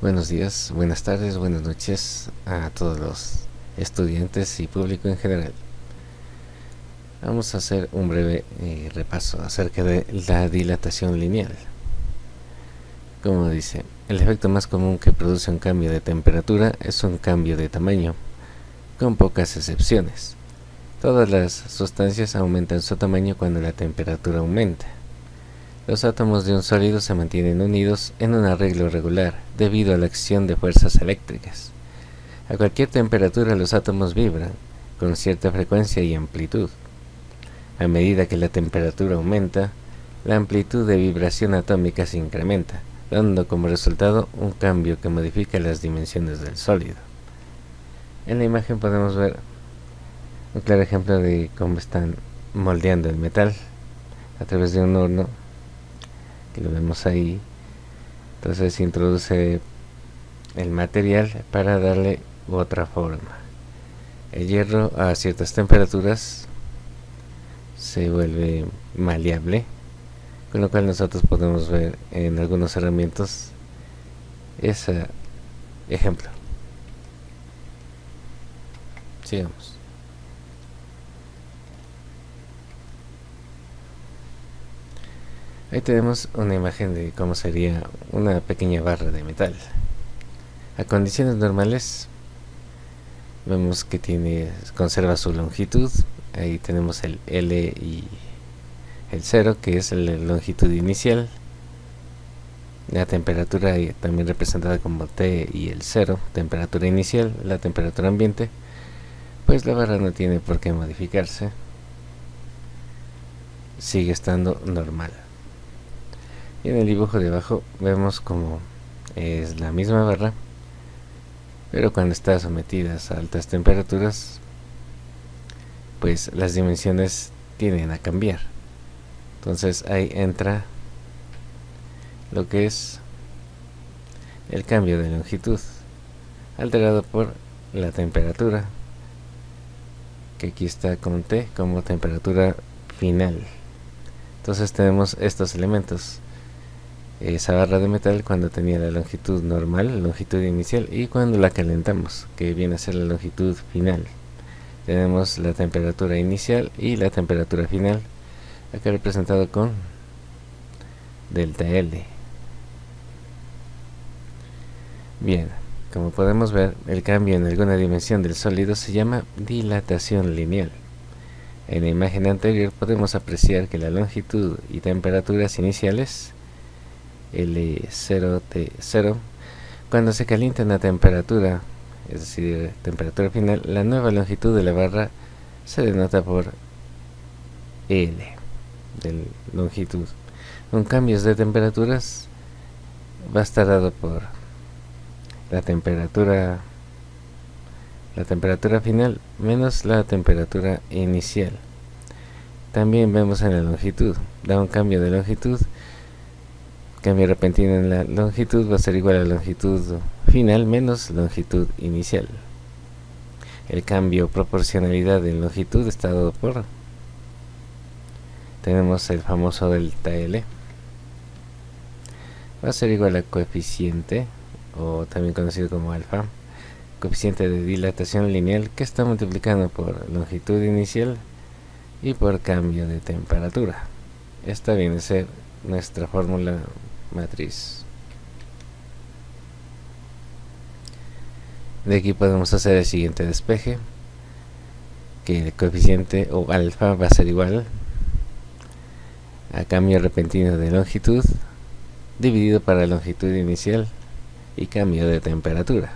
Buenos días, buenas tardes, buenas noches a todos los estudiantes y público en general. Vamos a hacer un breve repaso acerca de la dilatación lineal. Como dice, el efecto más común que produce un cambio de temperatura es un cambio de tamaño, con pocas excepciones. Todas las sustancias aumentan su tamaño cuando la temperatura aumenta. Los átomos de un sólido se mantienen unidos en un arreglo regular debido a la acción de fuerzas eléctricas. A cualquier temperatura los átomos vibran con cierta frecuencia y amplitud. A medida que la temperatura aumenta, la amplitud de vibración atómica se incrementa, dando como resultado un cambio que modifica las dimensiones del sólido. En la imagen podemos ver un claro ejemplo de cómo están moldeando el metal a través de un horno, que lo vemos ahí. Entonces se introduce el material para darle otra forma. El hierro a ciertas temperaturas se vuelve maleable, con lo cual nosotros podemos ver en algunas herramientas ese ejemplo. Sigamos. Ahí tenemos una imagen de cómo sería una pequeña barra de metal. A condiciones normales vemos que conserva su longitud. Ahí tenemos el L y el 0, que es la longitud inicial. La temperatura también representada como T y el 0, temperatura inicial, la temperatura ambiente. Pues la barra no tiene por qué modificarse, sigue estando normal. Y en el dibujo de abajo vemos como es la misma barra, pero cuando está sometida a altas temperaturas, pues las dimensiones tienden a cambiar. Entonces ahí entra lo que es el cambio de longitud, alterado por la temperatura, que aquí está con T como temperatura final. Entonces tenemos estos elementos: esa barra de metal cuando tenía la longitud normal, la longitud inicial, y cuando la calentamos, que viene a ser la longitud final. Tenemos la temperatura inicial y la temperatura final, acá representado con delta L. Bien, como podemos ver, el cambio en alguna dimensión del sólido se llama dilatación lineal. En la imagen anterior podemos apreciar que la longitud y temperaturas iniciales, L0, T0, cuando se calienta una temperatura, es decir, temperatura final, la nueva longitud de la barra se denota por L de longitud. Con cambios de temperaturas va a estar dado por la temperatura final menos la temperatura inicial. También vemos en la longitud, da un cambio de longitud. Cambio repentino en la longitud va a ser igual a la longitud final menos longitud inicial. El cambio proporcionalidad en longitud está dado por, tenemos el famoso delta L, va a ser igual a coeficiente, o también conocido como alfa, coeficiente de dilatación lineal, que está multiplicando por longitud inicial y por cambio de temperatura. Esta viene a ser nuestra fórmula matriz. De aquí podemos hacer el siguiente despeje, que el coeficiente o alfa va a ser igual a cambio repentino de longitud dividido para la longitud inicial y cambio de temperatura.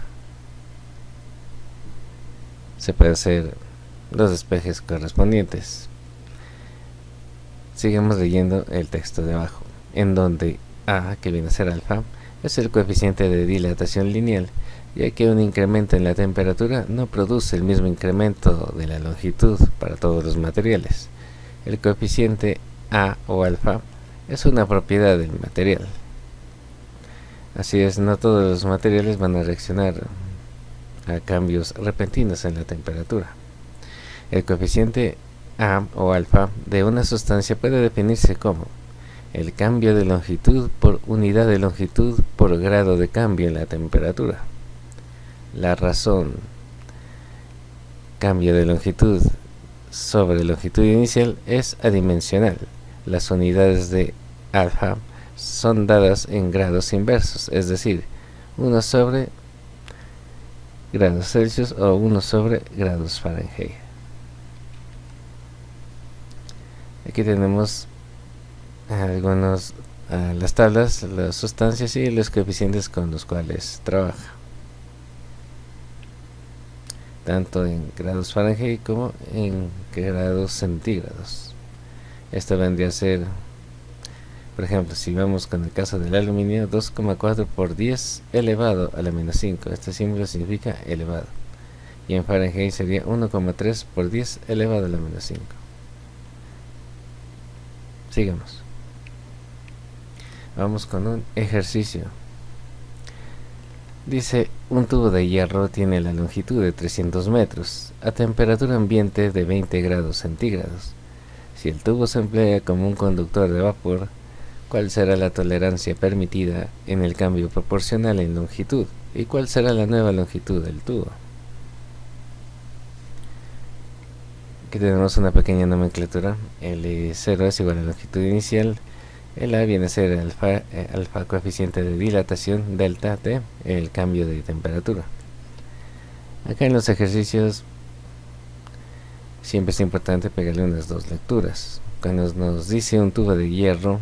Se puede hacer los despejes correspondientes. Sigamos leyendo el texto de abajo, en donde A, que viene a ser alfa, es el coeficiente de dilatación lineal, ya que un incremento en la temperatura no produce el mismo incremento de la longitud para todos los materiales. El coeficiente A o alfa es una propiedad del material. Así es, no todos los materiales van a reaccionar a cambios repentinos en la temperatura. El coeficiente A o alfa de una sustancia puede definirse como el cambio de longitud por unidad de longitud por grado de cambio en la temperatura. La razón cambio de longitud sobre longitud inicial es adimensional. Las unidades de alfa son dadas en grados inversos, es decir, 1 sobre grados Celsius o 1 sobre grados Fahrenheit. Aquí tenemos algunos las tablas, las sustancias y los coeficientes con los cuales trabaja, tanto en grados Fahrenheit como en grados centígrados. Esto vendría a ser, por ejemplo, si vamos con el caso del aluminio, 2,4 por 10 elevado a la menos 5. Este símbolo significa elevado. Y en Fahrenheit sería 1,3 por 10 elevado a la menos 5. Sigamos. Vamos con un ejercicio. Dice, un tubo de hierro tiene la longitud de 300 metros, a temperatura ambiente de 20 grados centígrados. Si el tubo se emplea como un conductor de vapor, ¿cuál será la tolerancia permitida en el cambio proporcional en longitud? ¿Y cuál será la nueva longitud del tubo? Aquí tenemos una pequeña nomenclatura. L0 es igual a la longitud inicial. El A viene a ser alfa coeficiente de dilatación, delta T, el cambio de temperatura. Acá en los ejercicios siempre es importante pegarle unas dos lecturas. Cuando nos dice un tubo de hierro,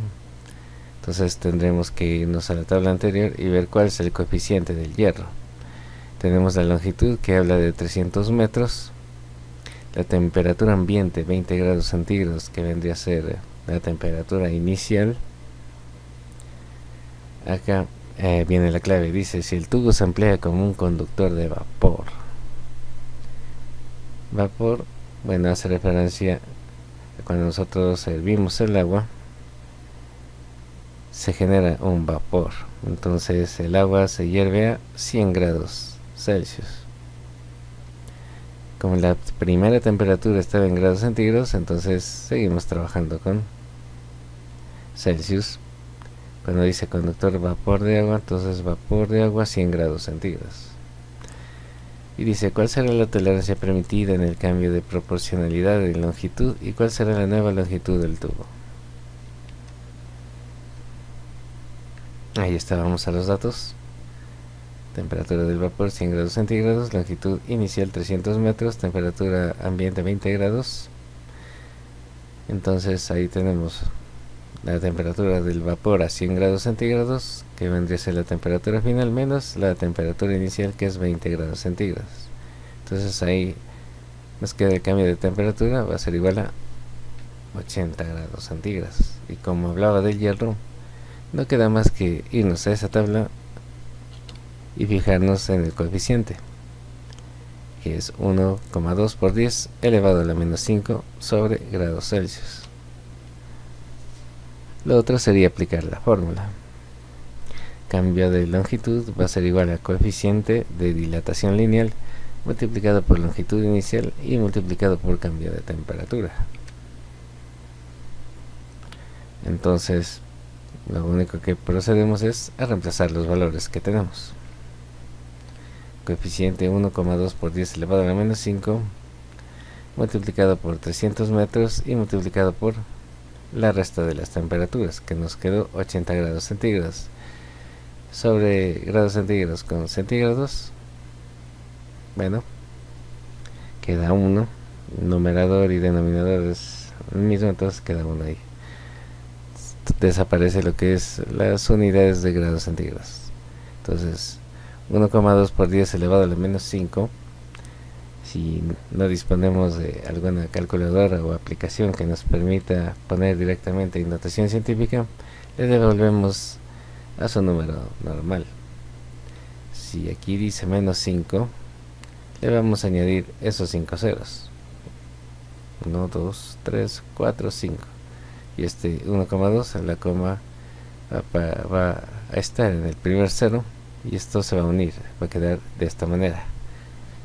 entonces tendremos que irnos a la tabla anterior y ver cuál es el coeficiente del hierro. Tenemos la longitud que habla de 300 metros, la temperatura ambiente 20 grados centígrados que vendría a ser la temperatura inicial. Acá viene la clave, dice si el tubo se emplea como un conductor de vapor. Vapor, bueno, hace referencia a cuando nosotros hervimos el agua, se genera un vapor. Entonces el agua se hierve a 100 grados Celsius. Como la primera temperatura estaba en grados centígrados, entonces seguimos trabajando con Celsius. Cuando dice conductor vapor de agua, entonces vapor de agua 100 grados centígrados. Y dice cuál será la tolerancia permitida en el cambio de proporcionalidad de longitud y cuál será la nueva longitud del tubo. Ahí está, vamos a los datos. Temperatura del vapor 100 grados centígrados, longitud inicial 300 metros, temperatura ambiente 20 grados. Entonces ahí tenemos la temperatura del vapor a 100 grados centígrados, que vendría a ser la temperatura final, menos la temperatura inicial, que es 20 grados centígrados. Entonces ahí nos queda el cambio de temperatura, va a ser igual a 80 grados centígrados. Y como hablaba del hierro, no queda más que irnos a esa tabla y fijarnos en el coeficiente, que es 1,2 por 10 elevado a la menos 5 sobre grados Celsius. Lo otro sería aplicar la fórmula. Cambio de longitud va a ser igual al coeficiente de dilatación lineal multiplicado por longitud inicial y multiplicado por cambio de temperatura. Entonces lo único que procedemos es a reemplazar los valores que tenemos. Coeficiente 1,2 por 10 elevado a la menos 5 multiplicado por 300 metros y multiplicado por la resta de las temperaturas, que nos quedó 80 grados centígrados sobre grados centígrados con centígrados. Bueno, queda 1, numerador y denominador es el mismo, entonces queda 1 ahí. Desaparece lo que es las unidades de grados centígrados. Entonces 1,2 por 10 elevado a la menos 5. Si no disponemos de alguna calculadora o aplicación que nos permita poner directamente en notación científica, le devolvemos a su número normal. Si aquí dice menos 5, le vamos a añadir esos 5 ceros. 1, 2, 3, 4, 5. Y este 1,2 la coma va a estar en el primer cero y esto se va a unir, va a quedar de esta manera: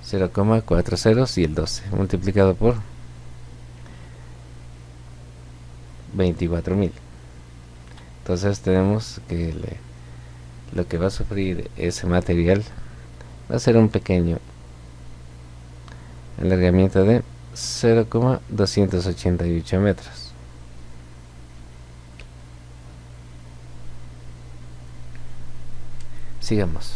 0,4 ceros y el 12 multiplicado por 24.000. Entonces tenemos que lo que va a sufrir ese material va a ser un pequeño alargamiento de 0,288 metros. Sigamos.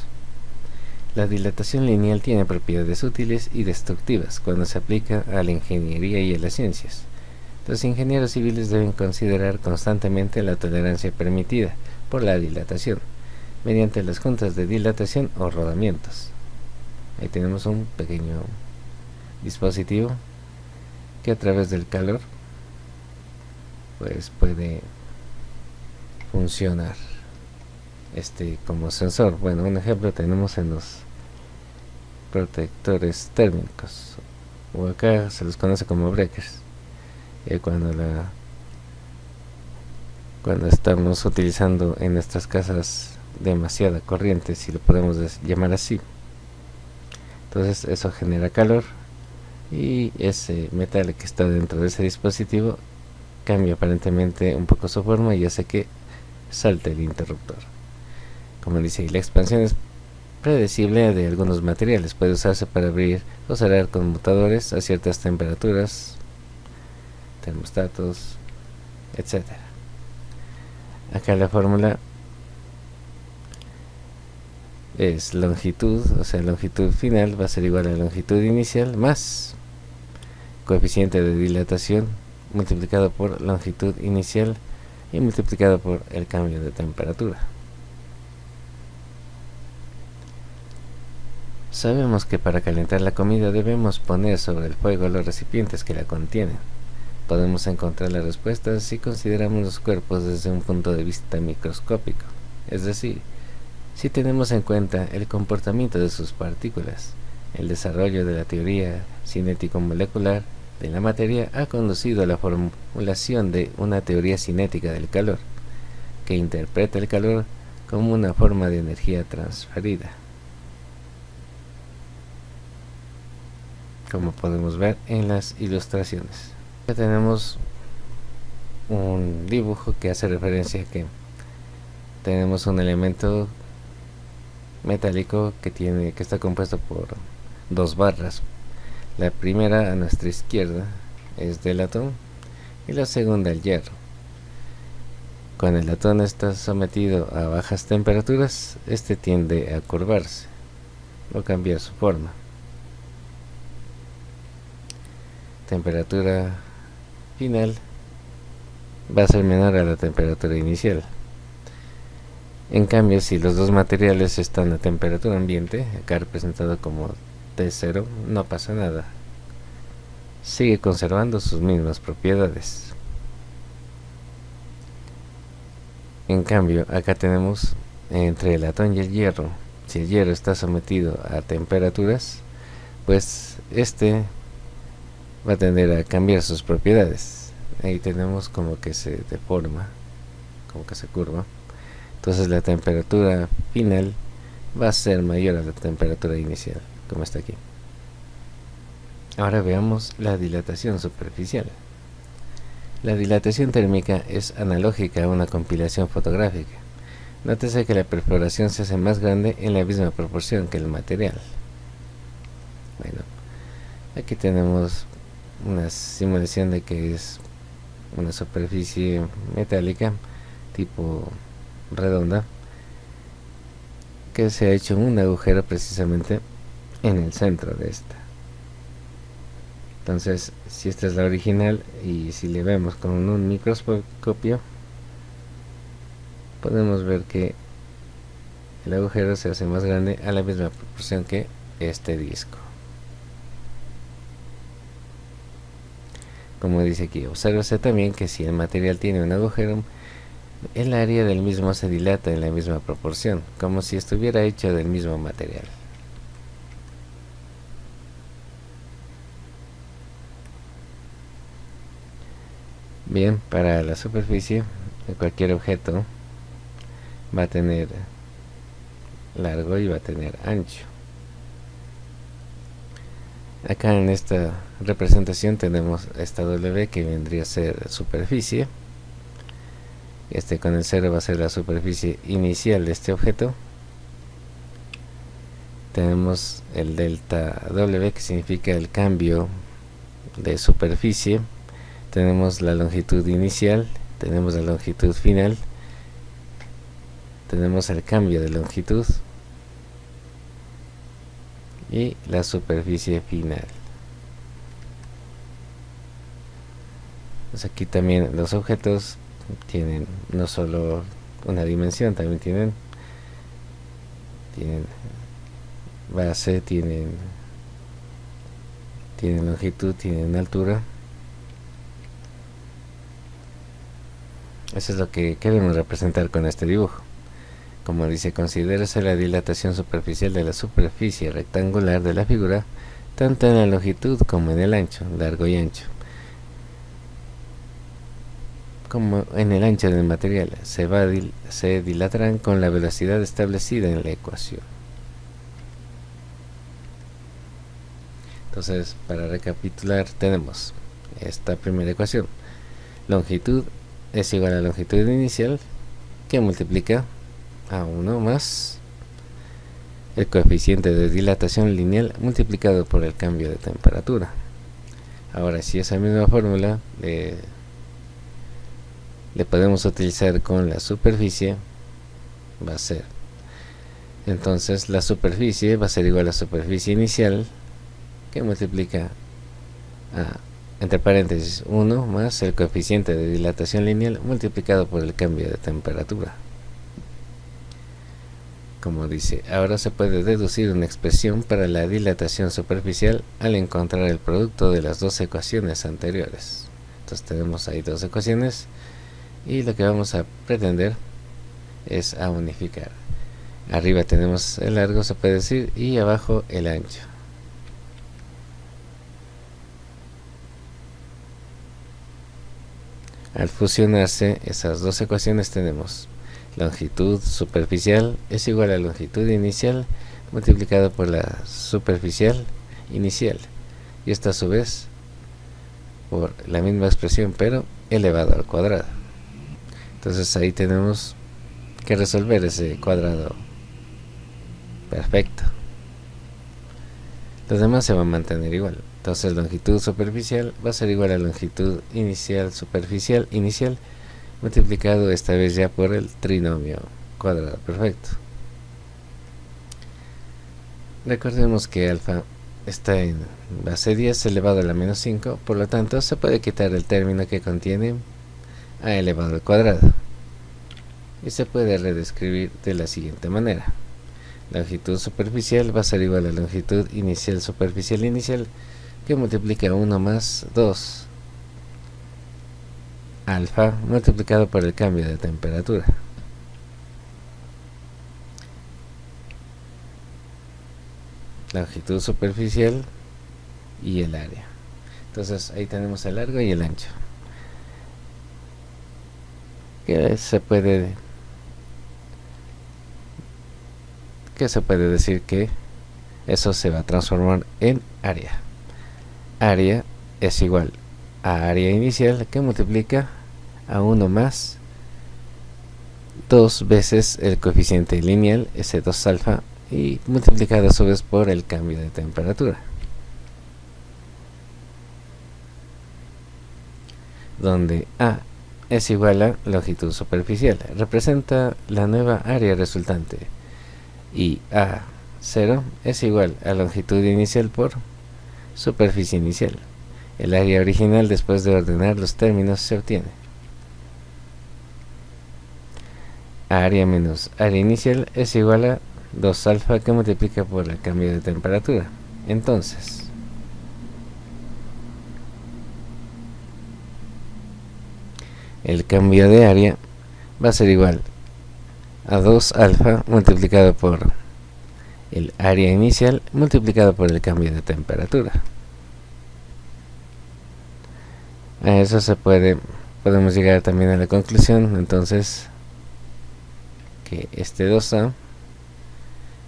La dilatación lineal tiene propiedades útiles y destructivas cuando se aplica a la ingeniería y a las ciencias. Los ingenieros civiles deben considerar constantemente la tolerancia permitida por la dilatación, mediante las juntas de dilatación o rodamientos. Ahí tenemos un pequeño dispositivo que a través del calor pues puede funcionar como sensor. Bueno, un ejemplo tenemos en los protectores térmicos, o acá se los conoce como breakers. Cuando estamos utilizando en nuestras casas demasiada corriente, si lo podemos llamar así, entonces eso genera calor y ese metal que está dentro de ese dispositivo cambia aparentemente un poco su forma y hace que salte el interruptor. Como dice, la expansión es predecible de algunos materiales, puede usarse para abrir o cerrar conmutadores a ciertas temperaturas, termostatos, etc. Acá la fórmula es longitud, o sea, longitud final va a ser igual a longitud inicial más coeficiente de dilatación multiplicado por longitud inicial y multiplicado por el cambio de temperatura. Sabemos que para calentar la comida debemos poner sobre el fuego los recipientes que la contienen. Podemos encontrar la respuesta si consideramos los cuerpos desde un punto de vista microscópico, es decir, si tenemos en cuenta el comportamiento de sus partículas. El desarrollo de la teoría cinético-molecular de la materia ha conducido a la formulación de una teoría cinética del calor, que interpreta el calor como una forma de energía transferida. Como podemos ver en las ilustraciones. Ya tenemos un dibujo que hace referencia a que tenemos un elemento metálico que está compuesto por dos barras. La primera a nuestra izquierda es del latón y la segunda el hierro. Cuando el latón está sometido a bajas temperaturas, este tiende a curvarse o cambiar su forma. Temperatura final va a ser menor a la temperatura inicial. En cambio, si los dos materiales están a temperatura ambiente, acá representado como T0, no pasa nada. Sigue conservando sus mismas propiedades. En cambio, acá tenemos entre el latón y el hierro. Si el hierro está sometido a temperaturas, pues va a tender a cambiar sus propiedades. Ahí tenemos como que se deforma, como que se curva. Entonces la temperatura final va a ser mayor a la temperatura inicial, como está aquí. Ahora veamos la dilatación superficial. La dilatación térmica es analógica a una compilación fotográfica. Nótese que la perforación se hace más grande en la misma proporción que el material. Bueno, aquí tenemos una simulación de que es una superficie metálica tipo redonda que se ha hecho un agujero precisamente en el centro de esta. Entonces, si esta es la original y si le vemos con un microscopio, podemos ver que el agujero se hace más grande a la misma proporción que este disco. Como dice aquí, obsérvese también que si el material tiene un agujero, el área del mismo se dilata en la misma proporción, como si estuviera hecho del mismo material. Bien, para la superficie, cualquier objeto va a tener largo y va a tener ancho. Acá en esta representación tenemos esta W que vendría a ser superficie con el 0 va a ser la superficie inicial de este objeto. Tenemos el delta W, que significa el cambio de superficie. Tenemos la longitud inicial, tenemos la longitud final, tenemos el cambio de longitud y la superficie final. Pues aquí también los objetos tienen no solo una dimensión, también tienen base, tienen longitud, tienen altura. Eso es lo que queremos representar con este dibujo. Como dice, considérese la dilatación superficial de la superficie rectangular de la figura, tanto en la longitud como en el ancho, largo y ancho. Como en el ancho del material, se dilatarán con la velocidad establecida en la ecuación. Entonces, para recapitular, tenemos esta primera ecuación. Longitud es igual a longitud inicial, que multiplica a 1 más el coeficiente de dilatación lineal multiplicado por el cambio de temperatura. Ahora, si esa misma fórmula le podemos utilizar con la superficie, va a ser, entonces la superficie va a ser igual a la superficie inicial, que multiplica a, entre paréntesis, 1 más el coeficiente de dilatación lineal multiplicado por el cambio de temperatura. Como dice, ahora se puede deducir una expresión para la dilatación superficial al encontrar el producto de las dos ecuaciones anteriores. Entonces tenemos ahí dos ecuaciones y lo que vamos a pretender es a unificar. Arriba tenemos el largo, se puede decir, y abajo el ancho. Al fusionarse esas dos ecuaciones tenemos longitud superficial es igual a longitud inicial multiplicado por la superficial inicial, y esto a su vez por la misma expresión pero elevado al cuadrado. Entonces ahí tenemos que resolver ese cuadrado perfecto. Los demás se van a mantener igual. Entonces longitud superficial va a ser igual a longitud inicial superficial inicial multiplicado esta vez ya por el trinomio cuadrado perfecto. Recordemos que alfa está en base 10 elevado a la menos 5, por lo tanto se puede quitar el término que contiene a elevado al cuadrado y se puede redescribir de la siguiente manera. Longitud superficial va a ser igual a longitud inicial superficial inicial, que multiplica 1 más 2 alfa multiplicado por el cambio de temperatura. Longitud superficial y el área. Entonces ahí tenemos el largo y el ancho, que se puede decir que eso se va a transformar en área. Área es igual a área inicial, que multiplica a 1 más 2 veces el coeficiente lineal, ese 2 alfa, y multiplicado a su vez por el cambio de temperatura, donde A es igual a longitud superficial, representa la nueva área resultante, y A0 es igual a longitud inicial por superficie inicial. El área original, después de ordenar los términos, se obtiene área menos área inicial es igual a 2 alfa, que multiplica por el cambio de temperatura. Entonces el cambio de área va a ser igual a 2 alfa multiplicado por el área inicial multiplicado por el cambio de temperatura. A eso podemos llegar también a la conclusión entonces que este 2a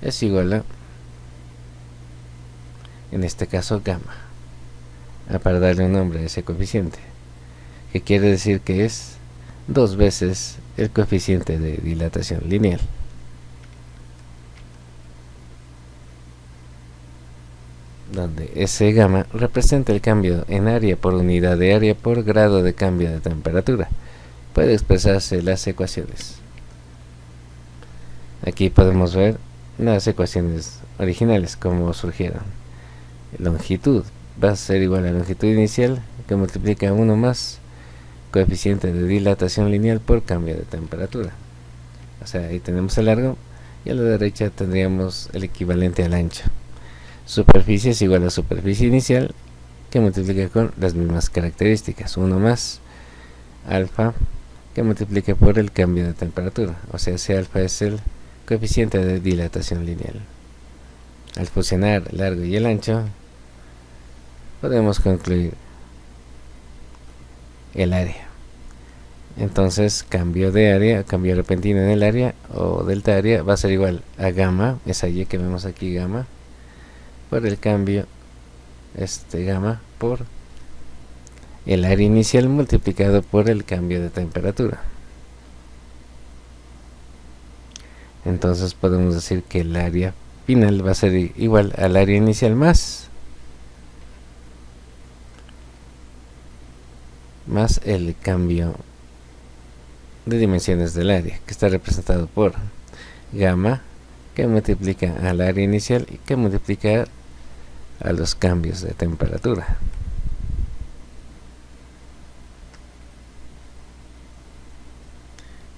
es igual a, en este caso, gamma, para darle un nombre a ese coeficiente, que quiere decir que es 2 veces el coeficiente de dilatación lineal. Donde S gamma representa el cambio en área por unidad de área por grado de cambio de temperatura. Puede expresarse las ecuaciones. Aquí podemos ver las ecuaciones originales, como surgieron. Longitud va a ser igual a longitud inicial, que multiplica 1 más coeficiente de dilatación lineal por cambio de temperatura. O sea, ahí tenemos el largo, y a la derecha tendríamos el equivalente al ancho. Superficie es igual a superficie inicial, que multiplica con las mismas características, 1 más alfa, que multiplica por el cambio de temperatura. O sea, ese alfa es el coeficiente de dilatación lineal. Al fusionar el largo y el ancho, podemos concluir el área. Entonces, cambio de área, cambio repentino en el área o delta área va a ser igual a gamma, esa y que vemos aquí, gamma, por el cambio gamma por el área inicial multiplicado por el cambio de temperatura. Entonces podemos decir que el área final va a ser igual al área inicial más el cambio de dimensiones del área, que está representado por gamma, que multiplica al área inicial y que multiplica a los cambios de temperatura.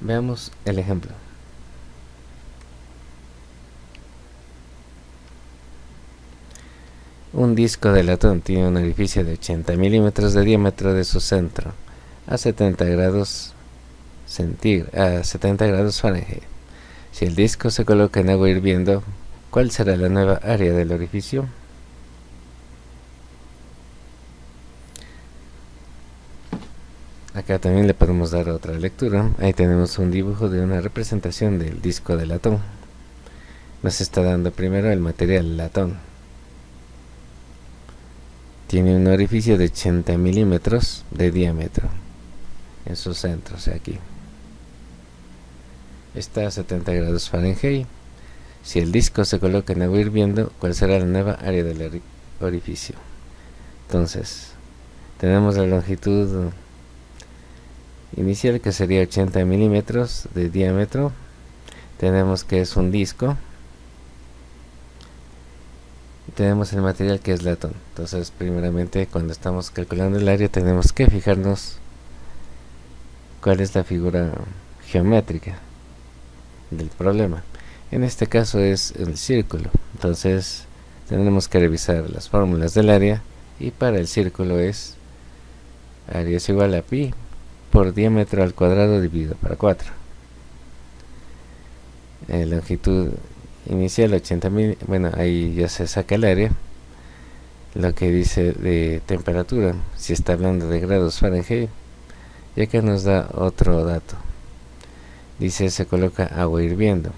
Veamos el ejemplo. Un disco de latón tiene un orificio de 80 milímetros de diámetro de su centro a 70 grados Fahrenheit. Si el disco se coloca en agua hirviendo, ¿cuál será la nueva área del orificio? Acá también le podemos dar otra lectura. Ahí tenemos un dibujo de una representación del disco de latón. Nos está dando primero el material latón. Tiene un orificio de 80 milímetros de diámetro en su centro, o sea, aquí. Está a 70 grados Fahrenheit. Si el disco se coloca en agua hirviendo, ¿cuál será la nueva área del orificio? Entonces, tenemos la longitud inicial, que sería 80 milímetros de diámetro. Tenemos que es un disco. Tenemos el material, que es latón. Entonces, primeramente, cuando estamos calculando el área, tenemos que fijarnos cuál es la figura geométrica del problema. En este caso es el círculo. Entonces, tenemos que revisar las fórmulas del área, y para el círculo es área es igual a pi por diámetro al cuadrado dividido para 4. Longitud inicial 80.000, bueno, ahí ya se saca el área. Lo que dice de temperatura, si está hablando de grados Fahrenheit, y acá nos da otro dato. Dice se coloca agua hirviendo.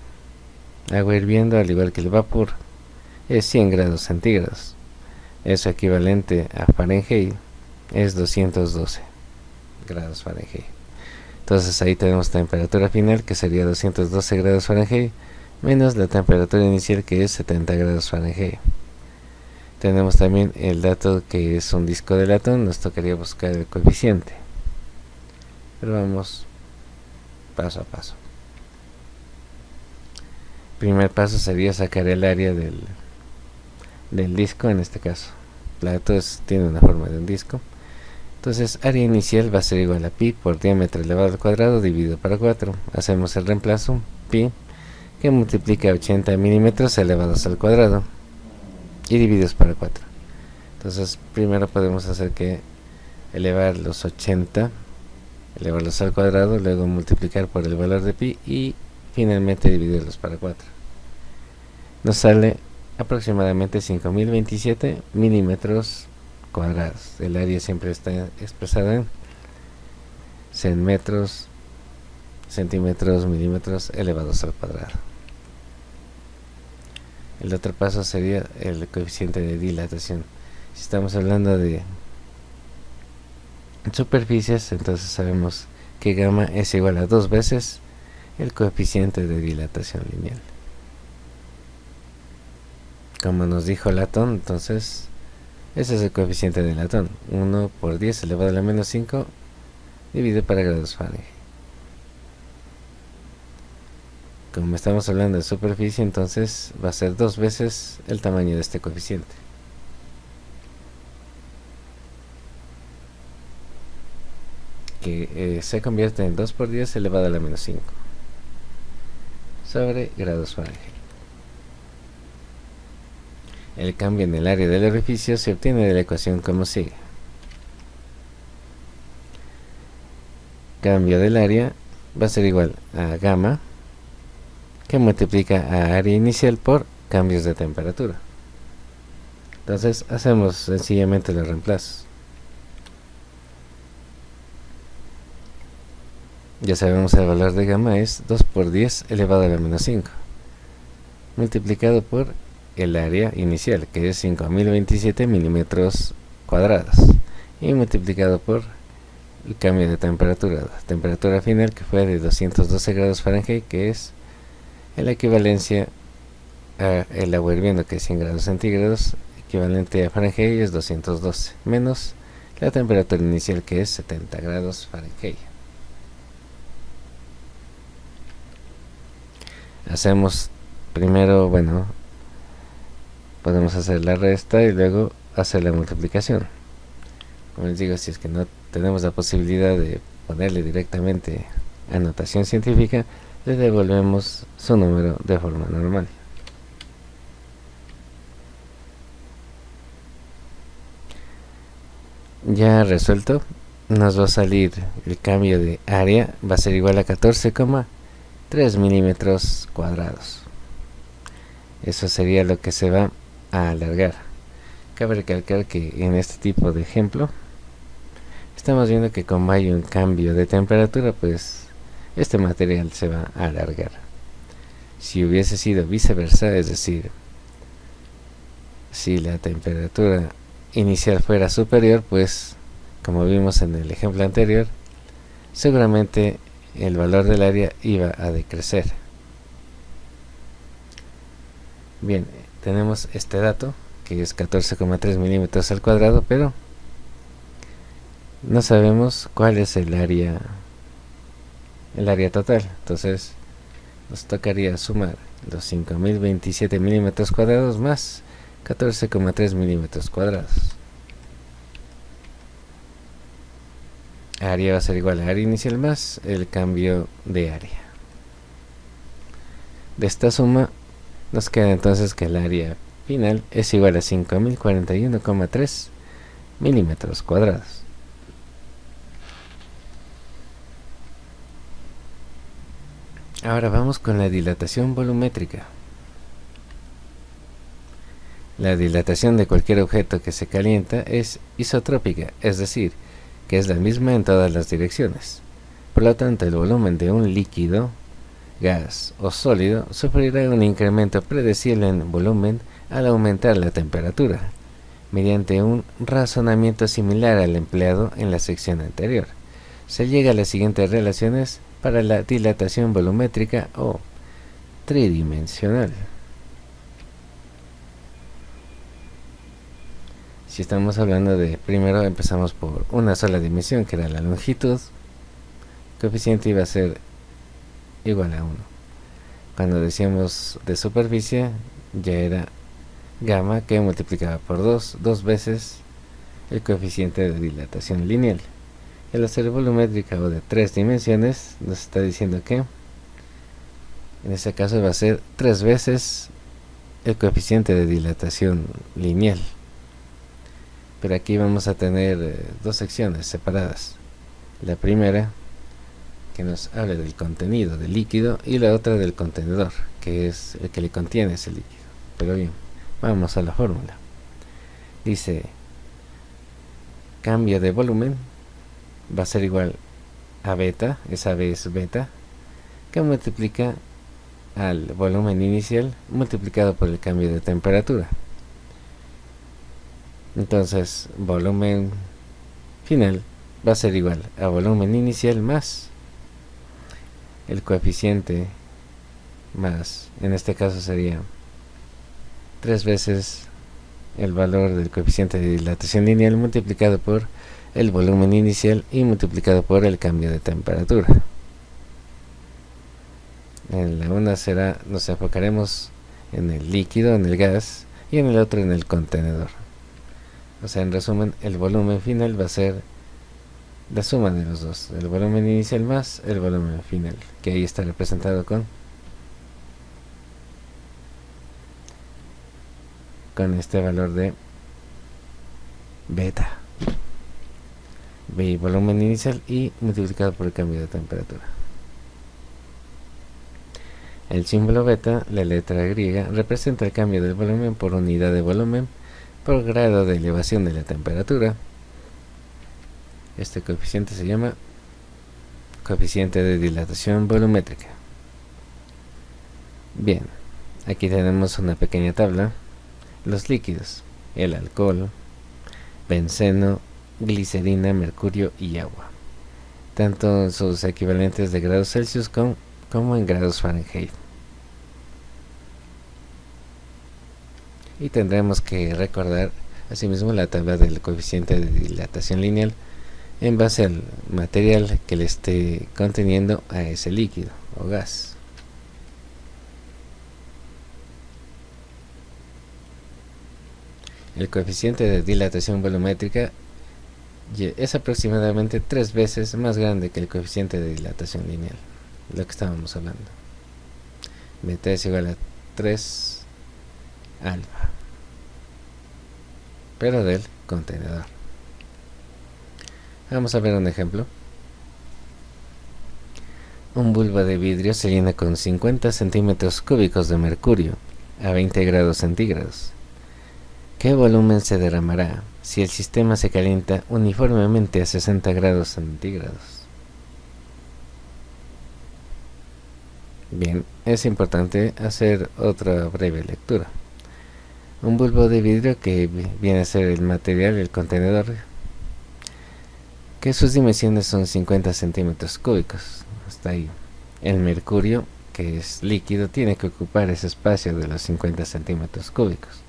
Agua hirviendo, al igual que el vapor, es 100 grados centígrados. Eso equivalente a Fahrenheit es 212 grados Fahrenheit. Entonces ahí tenemos temperatura final, que sería 212 grados Fahrenheit menos la temperatura inicial, que es 70 grados Fahrenheit. Tenemos también el dato que es un disco de latón. Nos tocaría buscar el coeficiente, pero vamos paso a paso. Primer paso sería sacar el área del disco. En este caso, plato tiene una forma de un disco. Entonces, área inicial va a ser igual a pi por diámetro elevado al cuadrado dividido para 4. Hacemos el reemplazo, pi, que multiplica 80 milímetros elevados al cuadrado y divididos para 4. Entonces, primero podemos hacer que elevar los 80, elevarlos al cuadrado, luego multiplicar por el valor de pi y finalmente dividirlos para 4. Nos sale aproximadamente 5027 milímetros cuadrados. El área siempre está expresada en metros, centímetros, milímetros elevados al cuadrado. El otro paso sería el coeficiente de dilatación. Si estamos hablando de superficies, entonces sabemos que gamma es igual a 2 veces el coeficiente de dilatación lineal. Como nos dijo Latón, entonces ese es el coeficiente de Latón, 1 por 10 elevado a la menos 5 dividido para grados Fahrenheit. Como estamos hablando de superficie, entonces va a ser 2 veces el tamaño de este coeficiente. Que se convierte en 2 por 10 elevado a la menos 5 sobre grados Fahrenheit. El cambio en el área del orificio se obtiene de la ecuación como sigue. Cambio del área va a ser igual a gamma, que multiplica a área inicial por cambios de temperatura. Entonces hacemos sencillamente los reemplazos. Ya sabemos el valor de gamma es 2 por 10 elevado a la menos 5 multiplicado por el área inicial, que es 5027 milímetros cuadrados, y multiplicado por el cambio de temperatura, la temperatura final, que fue de 212 grados Fahrenheit, que es la equivalencia a el agua hirviendo, que es 100 grados centígrados, equivalente a Fahrenheit es 212, menos la temperatura inicial, que es 70 grados Fahrenheit. Hacemos primero, podemos hacer la resta y luego hacer la multiplicación. Como les digo, si es que no tenemos la posibilidad de ponerle directamente a notación científica, le devolvemos su número de forma normal. Ya resuelto, nos va a salir el cambio de área, va a ser igual a 14,3 milímetros cuadrados. Eso sería lo que se va a alargar. Cabe recalcar que en este tipo de ejemplo estamos viendo que como hay un cambio de temperatura, pues este material se va a alargar. Si hubiese sido viceversa, es decir, si la temperatura inicial fuera superior, pues como vimos en el ejemplo anterior, seguramente el valor del área iba a decrecer. Bien, tenemos este dato que es 14,3 milímetros al cuadrado, pero no sabemos cuál es el área total. Entonces nos tocaría sumar los 5027 milímetros cuadrados más 14,3 milímetros cuadrados. Área va a ser igual a área inicial más el cambio de área. De esta suma nos queda entonces que el área final es igual a 5041,3 milímetros cuadrados. Ahora vamos con la dilatación volumétrica. La dilatación de cualquier objeto que se calienta es isotrópica, es decir, que es la misma en todas las direcciones. Por lo tanto, el volumen de un líquido, gas o sólido sufrirá un incremento predecible en volumen al aumentar la temperatura, mediante un razonamiento similar al empleado en la sección anterior. Se llega a las siguientes relaciones para la dilatación volumétrica o tridimensional. Si estamos hablando de, primero empezamos por una sola dimensión, que era la longitud, el coeficiente iba a ser igual a 1. Cuando decíamos de superficie, ya era gamma, que multiplicaba por 2 veces el coeficiente de dilatación lineal. El hacer volumétrica o de 3 dimensiones nos está diciendo que en este caso va a ser 3 veces el coeficiente de dilatación lineal. Pero aquí vamos a tener dos secciones separadas. La primera, que nos habla del contenido del líquido, y la otra del contenedor, que es el que le contiene ese líquido. Pero bien, vamos a la fórmula. Dice, cambio de volumen va a ser igual a beta, esa B es beta, que multiplica al volumen inicial multiplicado por el cambio de temperatura. Entonces, volumen final va a ser igual a volumen inicial más el coeficiente más, en este caso sería 3 veces el valor del coeficiente de dilatación lineal multiplicado por el volumen inicial y multiplicado por el cambio de temperatura. En la una nos enfocaremos en el líquido, en el gas, y en el otro en el contenedor. O sea, en resumen, el volumen final va a ser la suma de los dos, el volumen inicial más el volumen final, que ahí está representado con este valor de beta. Volumen inicial y multiplicado por el cambio de temperatura. El símbolo beta, la letra griega, representa el cambio del volumen por unidad de volumen por grado de elevación de la temperatura. Este coeficiente se llama coeficiente de dilatación volumétrica. Bien, aquí tenemos una pequeña tabla. Los líquidos: el alcohol, benceno, glicerina, mercurio y agua, tanto en sus equivalentes de grados Celsius como en grados Fahrenheit. Y tendremos que recordar asimismo la tabla del coeficiente de dilatación lineal en base al material que le esté conteniendo a ese líquido o gas. El coeficiente de dilatación volumétrica es aproximadamente 3 veces más grande que el coeficiente de dilatación lineal, lo que estábamos hablando. Beta es igual a 3 alfa, pero del contenedor. Vamos a ver un ejemplo. Un bulbo de vidrio se llena con 50 centímetros cúbicos de mercurio a 20 grados centígrados. ¿Qué volumen se derramará si el sistema se calienta uniformemente a 60 grados centígrados? Bien, es importante hacer otra breve lectura. Un bulbo de vidrio, que viene a ser el material, el contenedor, que sus dimensiones son 50 centímetros cúbicos. Hasta ahí. El mercurio, que es líquido, tiene que ocupar ese espacio de los 50 centímetros cúbicos.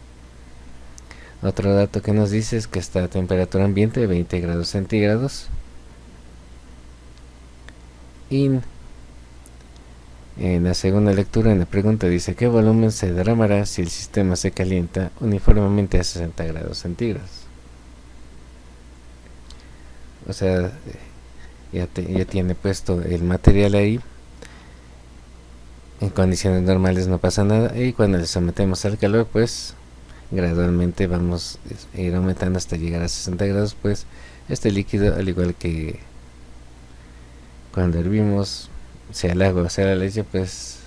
Otro dato que nos dice es que está a temperatura ambiente de 20 grados centígrados. Y en la segunda lectura, en la pregunta, dice: ¿qué volumen se derramará si el sistema se calienta uniformemente a 60 grados centígrados? O sea, ya tiene puesto el material ahí. En condiciones normales no pasa nada, y cuando le sometemos al calor, pues gradualmente vamos a ir aumentando hasta llegar a 60 grados. Pues este líquido, al igual que cuando hervimos, sea el agua o sea la leche, pues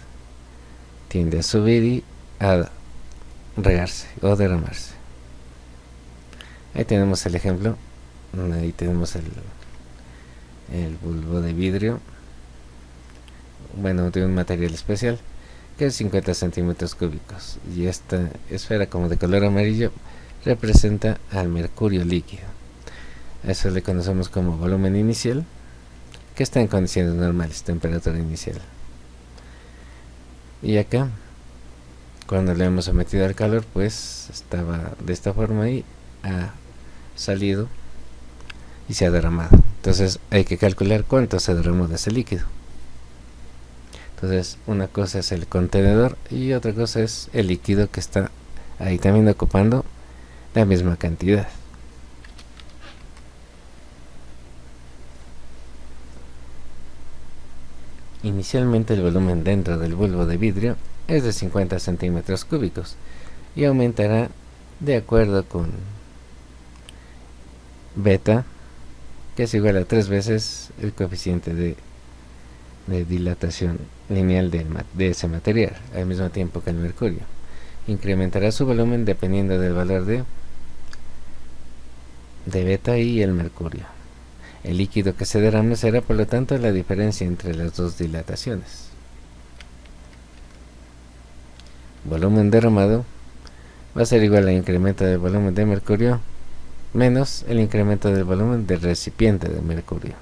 tiende a subir y a regarse o derramarse. Ahí tenemos el ejemplo. Ahí tenemos el bulbo de vidrio, bueno, de un material especial, que es 50 centímetros cúbicos, y esta esfera, como de color amarillo, representa al mercurio líquido. A eso le conocemos como volumen inicial, que está en condiciones normales, temperatura inicial. Y acá, cuando le hemos sometido al calor, pues estaba de esta forma y ha salido y se ha derramado. Entonces hay que calcular cuánto se derramó de ese líquido. Entonces una cosa es el contenedor y otra cosa es el líquido, que está ahí también ocupando la misma cantidad. Inicialmente el volumen dentro del bulbo de vidrio es de 50 centímetros cúbicos y aumentará de acuerdo con beta, que es igual a 3 veces el coeficiente de dilatación lineal de ese material, al mismo tiempo que el mercurio. Incrementará su volumen dependiendo del valor de beta y el mercurio. El líquido que se derrame será, por lo tanto, la diferencia entre las dos dilataciones. Volumen derramado va a ser igual al incremento del volumen de mercurio menos el incremento del volumen del recipiente de mercurio.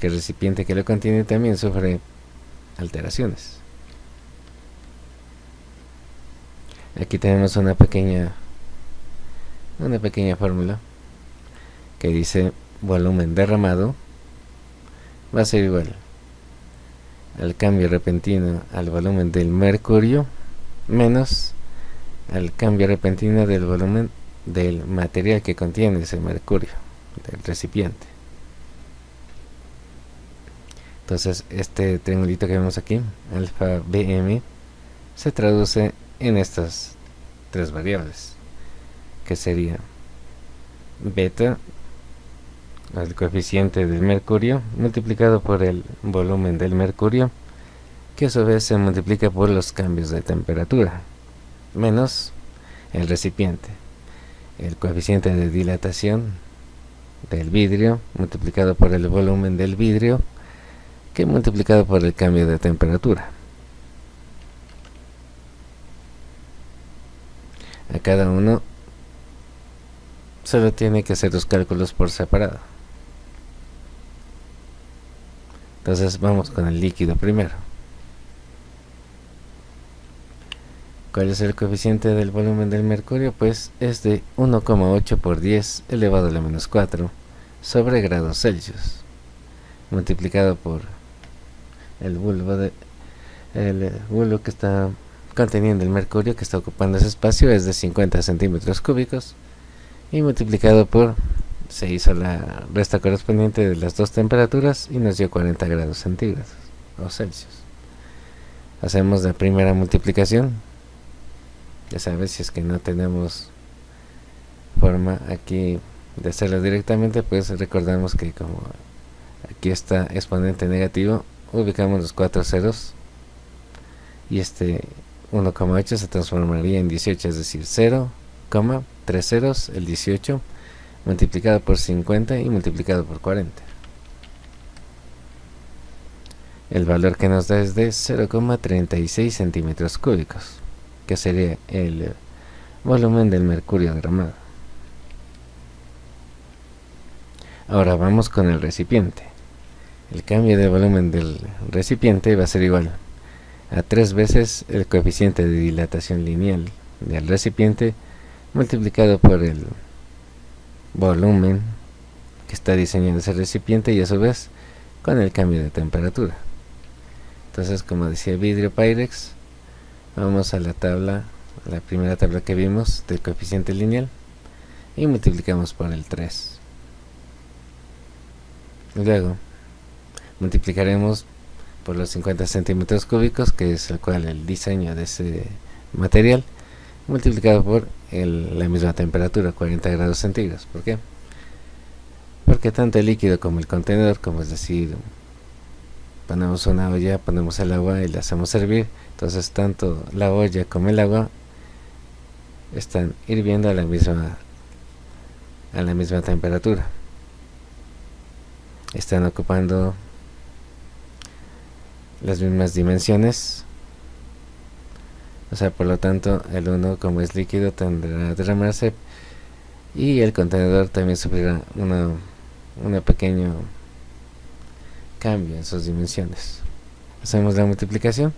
porque el recipiente que lo contiene también sufre alteraciones. Aquí tenemos una pequeña fórmula que dice volumen derramado va a ser igual al cambio repentino al volumen del mercurio menos al cambio repentino del volumen del material que contiene ese mercurio, del recipiente. Entonces este triangulito que vemos aquí, alfa BM, se traduce en estas tres variables, que sería beta, el coeficiente del mercurio, multiplicado por el volumen del mercurio, que a su vez se multiplica por los cambios de temperatura, menos el recipiente, el coeficiente de dilatación del vidrio, multiplicado por el volumen del vidrio, que multiplicado por el cambio de temperatura. A cada uno solo tiene que hacer los cálculos por separado. Entonces vamos con el líquido primero. ¿Cuál es el coeficiente del volumen del mercurio? Pues es de 1,8 por 10 elevado a la menos 4 sobre grados Celsius, multiplicado por el bulbo que está conteniendo el mercurio, que está ocupando ese espacio, es de 50 centímetros cúbicos, y multiplicado por, se hizo la resta correspondiente de las dos temperaturas y nos dio 40 grados centígrados o Celsius. Hacemos la primera multiplicación. Ya sabes, si es que no tenemos forma aquí de hacerlo directamente, pues recordamos que como aquí está exponente negativo, ubicamos los 4 ceros y este 1,8 se transformaría en 18, es decir 0,3 ceros, el 18 multiplicado por 50 y multiplicado por 40. El valor que nos da es de 0,36 centímetros cúbicos, que sería el volumen del mercurio derramado. Ahora vamos con el recipiente. El cambio de volumen del recipiente va a ser igual a 3 veces el coeficiente de dilatación lineal del recipiente multiplicado por el volumen que está diseñando ese recipiente y a su vez con el cambio de temperatura. Entonces, como decía vidrio Pyrex, vamos a la primera tabla que vimos del coeficiente lineal y multiplicamos por el 3. Luego multiplicaremos por los 50 centímetros cúbicos, que es el diseño de ese material, multiplicado por la misma temperatura, 40 grados centígrados. ¿Por qué? Porque tanto el líquido como el contenedor, como es decir, ponemos una olla, ponemos el agua y la hacemos hervir, entonces tanto la olla como el agua están hirviendo a la misma temperatura, están ocupando las mismas dimensiones, o sea, por lo tanto el uno, como es líquido, tendrá a derramarse y el contenedor también sufrirá un pequeño cambio en sus dimensiones. Hacemos la multiplicación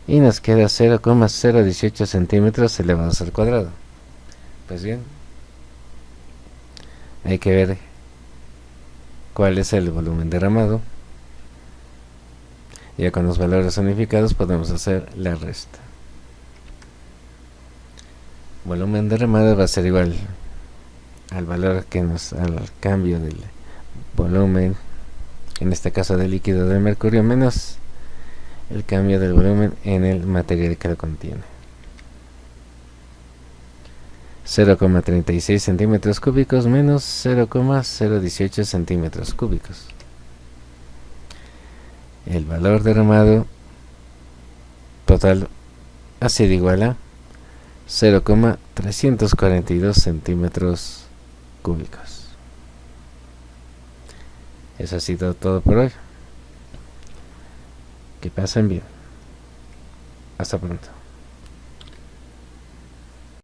y nos queda 0,018 centímetros elevados al cuadrado. Pues bien, hay que ver cuál es el volumen derramado. Ya con los valores unificados podemos hacer la resta. Volumen derramado va a ser igual al valor al cambio del volumen, en este caso del líquido del mercurio, menos el cambio del volumen en el material que lo contiene. 0,36 centímetros cúbicos menos 0,018 centímetros cúbicos. El valor derramado total ha sido igual a 0,342 centímetros cúbicos. Eso ha sido todo por hoy. Que pasen bien. Hasta pronto.